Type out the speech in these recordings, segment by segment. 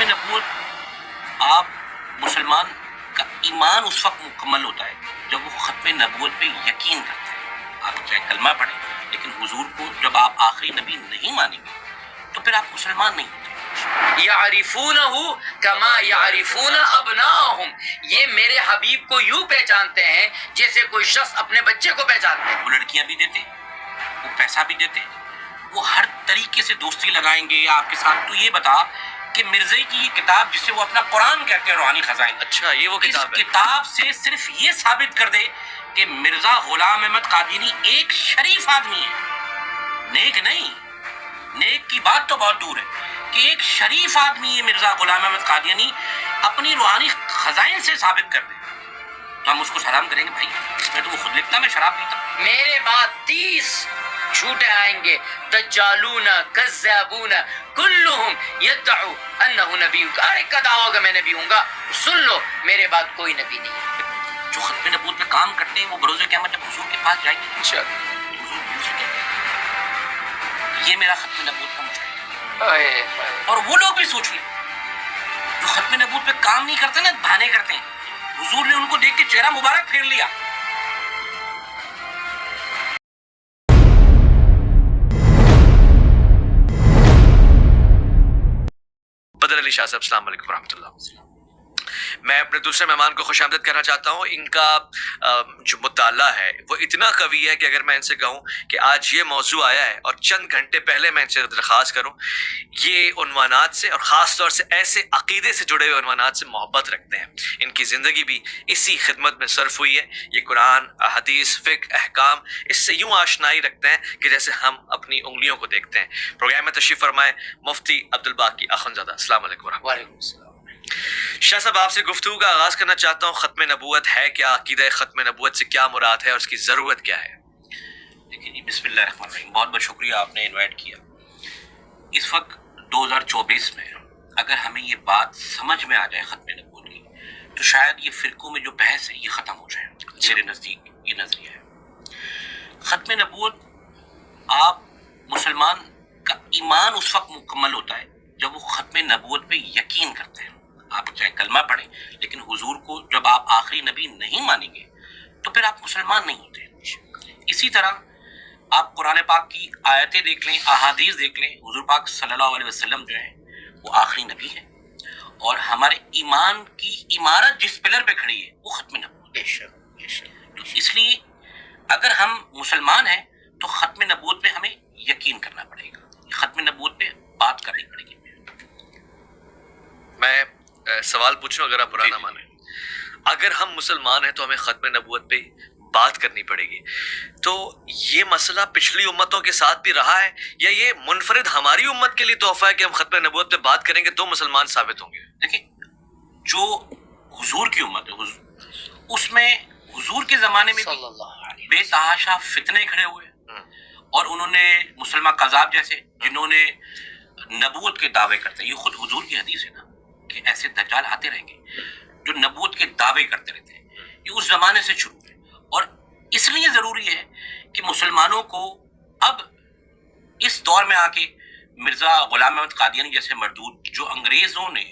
ختم نبوت آپ مسلمان کا ایمان اس وقت مکمل ہوتا ہے جب وہ ختم نبوت پہ یقین کرتے ہیں. آپ چاہے کلمہ پڑھیں لیکن حضور کو جب آپ آخری نبی نہیں مانیں گے تو پھر آپ مسلمان نہیں ہوتے. یعرفونہ کما یعرفون ابناءہم، یہ میرے حبیب کو یوں پہچانتے ہیں جیسے کوئی شخص اپنے بچے کو پہچانتے ہیں. وہ لڑکیاں بھی دیتے وہ پیسہ بھی دیتے وہ ہر طریقے سے دوستی لگائیں گے آپ کے ساتھ. تو یہ بتا کہ مرزا کی یہ کتاب جسے وہ اپنا قرآن کہتے ہیں روحانی خزائن، اچھا یہ وہ کتاب اس ہے. کتاب سے صرف یہ ثابت کر دے کہ مرزا غلام احمد قادیانی ایک شریف آدمی ہے، نیک نہیں. نیک کی بات تو بہت دور ہے کہ ایک شریف آدمی ہے مرزا غلام احمد قادیانی، اپنی روحانی خزائن سے ثابت کر دے تو ہم اس کو حرام کریں گے. بھائی میں تو وہ خود لکھتا میں شراب پیتا ہوں. میرے بعد 30 جھوٹے آئیں گے، دجالون کذابون کلہم یدعو انہ نبی. ہر ایک کا دعویٰ ہوگا میں نبی ہوں گا. سن لو میرے بعد کوئی نبی نہیں ہے. جو ختم نبوت پہ کام کرتے ہیں وہ بروز قیامت جب حضور کے پاس جائیں گے اچھا حضور سے کہتے ہیں یہ میرا ختم نبوت کا مجاہد. اور وہ لوگ بھی سوچ لیں جو ختم نبوت پہ کام نہیں کرتے نا، بہانے کرتے ہیں. حضور نے ان کو دیکھ کے چہرہ مبارک پھیر لیا. بدر علی شاہ صاحب السلام علیکم ورحمۃ اللہ. میں اپنے دوسرے مہمان کو خوش آمدید کہنا چاہتا ہوں. ان کا جو مطالعہ ہے وہ اتنا قوی ہے کہ اگر میں ان سے کہوں کہ آج یہ موضوع آیا ہے اور چند گھنٹے پہلے میں ان سے درخواست کروں، یہ عنوانات سے اور خاص طور سے ایسے عقیدے سے جڑے ہوئے عنوانات سے محبت رکھتے ہیں. ان کی زندگی بھی اسی خدمت میں صرف ہوئی ہے. یہ قرآن، حدیث، فقہ، احکام اس سے یوں آشنائی رکھتے ہیں کہ جیسے ہم اپنی انگلیوں کو دیکھتے ہیں. پروگرام میں تشریف فرمائے مفتی عبدالباقی اخندزادہ. السلام علیکم ورحمۃ اللہ. وعلیکم السلام. شاہ صاحب آپ سے گفتگو کا آغاز کرنا چاہتا ہوں. ختم نبوت ہے کیا؟ عقیدہ ختم نبوت سے کیا مراد ہے اور اس کی ضرورت کیا ہے؟ دیکھیے جی، بسم اللہ الرحمن الرحیم. بہت بہت شکریہ آپ نے انوائٹ کیا. اس وقت 2024 میں اگر ہمیں یہ بات سمجھ میں آ جائے ختم نبوت کی تو شاید یہ فرقوں میں جو بحث ہے یہ ختم ہو جائے. میرے نزدیک یہ نظریہ ہے. ختم نبوت آپ مسلمان کا ایمان اس وقت مکمل ہوتا ہے جب وہ ختم نبوت پہ یقین کرتے ہیں. آپ چاہے کلمہ پڑھیں لیکن حضور کو جب آپ آخری نبی نہیں مانیں گے تو پھر آپ مسلمان نہیں ہوتے. اسی طرح آپ قرآن پاک کی آیتیں دیکھ لیں، احادیث دیکھ لیں، حضور پاک صلی اللہ علیہ وسلم جو ہیں وہ آخری نبی ہیں اور ہمارے ایمان کی عمارت جس پلر پہ کھڑی ہے وہ ختم نبوت ہے. تو اس لیے اگر ہم مسلمان ہیں تو ختم نبوت پہ ہمیں یقین کرنا پڑے گا، ختم نبوت پہ بات کرنی پڑے گی. میں سوال پوچھوں اگر آپ برا نہ مانیں. اگر ہم مسلمان ہیں تو ہمیں ختم نبوت پہ بات کرنی پڑے گی، تو یہ مسئلہ پچھلی امتوں کے ساتھ بھی رہا ہے یا یہ منفرد ہماری امت کے لیے تحفہ ہے کہ ہم ختم نبوت پہ بات کریں گے تو مسلمان ثابت ہوں گے؟ دیکھیں جو حضور کی امت ہے اس میں حضور کے زمانے میں صلی اللہ علیہ بے تحاشا فتنے کھڑے ہوئے اور انہوں نے مسلمہ قذاب جیسے جنہوں نے نبوت کے دعوے کرتے ہیں. یہ خود حضور کی حدیث ہے نا کہ ایسے دجال آتے رہیں گے جو نبوت کے دعوے کرتے رہتے ہیں. یہ اس زمانے سے شروع ہے اور اس لیے ضروری ہے کہ مسلمانوں کو اب اس دور میں آ کے مرزا غلام احمد قادیانی جیسے مردود جو انگریزوں نے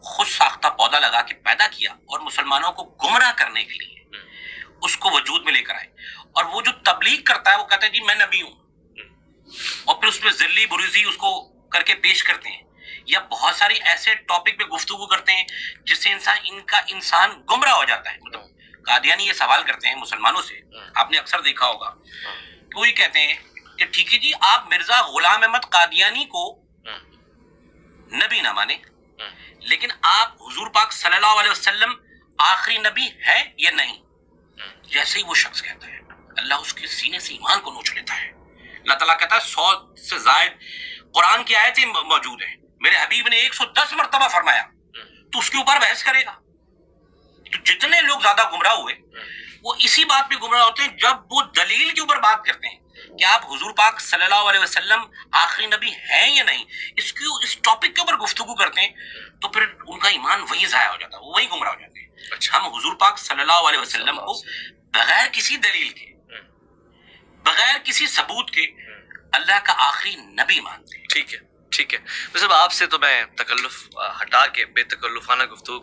خود ساختہ پودا لگا کے پیدا کیا اور مسلمانوں کو گمراہ کرنے کے لیے اس کو وجود میں لے کر آئے. اور وہ جو تبلیغ کرتا ہے وہ کہتا ہے جی میں نبی ہوں اور پھر اس میں ذلی بروزی اس کو کر کے پیش کرتے ہیں یا بہت ساری ایسے ٹاپک پہ گفتگو کرتے ہیں جس سے انسان گمراہ ہو جاتا ہے. مطلب قادیانی یہ سوال کرتے ہیں مسلمانوں سے، آپ نے اکثر دیکھا ہوگا کہ وہ یہ کہتے ہیں کہ ٹھیک ہے جی آپ مرزا غلام احمد قادیانی کو نبی نہ مانیں لیکن آپ حضور پاک صلی اللہ علیہ وسلم آخری نبی ہے یا نہیں. جیسے ہی وہ شخص کہتا ہے اللہ اس کے سینے سے ایمان کو نوچ لیتا ہے. اللہ تعالیٰ کہتا ہے 100 سے زائد قرآن کی آیتیں موجود ہیں، میرے حبیب نے 110 مرتبہ فرمایا، تو اس کے اوپر بحث کرے گا. تو جتنے لوگ زیادہ گمراہ ہوئے وہ اسی بات پہ گمراہ ہوتے ہیں جب وہ دلیل کے اوپر بات کرتے ہیں کہ آپ حضور پاک صلی اللہ علیہ وسلم آخری نبی ہیں یا نہیں. اس ٹاپک کے اوپر گفتگو کرتے ہیں تو پھر ان کا ایمان وہی ضائع ہو جاتا ہے، وہ وہی گمراہ ہو جاتے ہیں. ہم حضور پاک صلی اللہ علیہ وسلم کو بغیر کسی دلیل کے، بغیر کسی ثبوت کے اللہ کا آخری نبی مانتے ہیں. ٹھیک ہے. ٹھیک ہے، صرف آپ سے تو میں تکلف ہٹا کے بے تکلفانہ گفتگو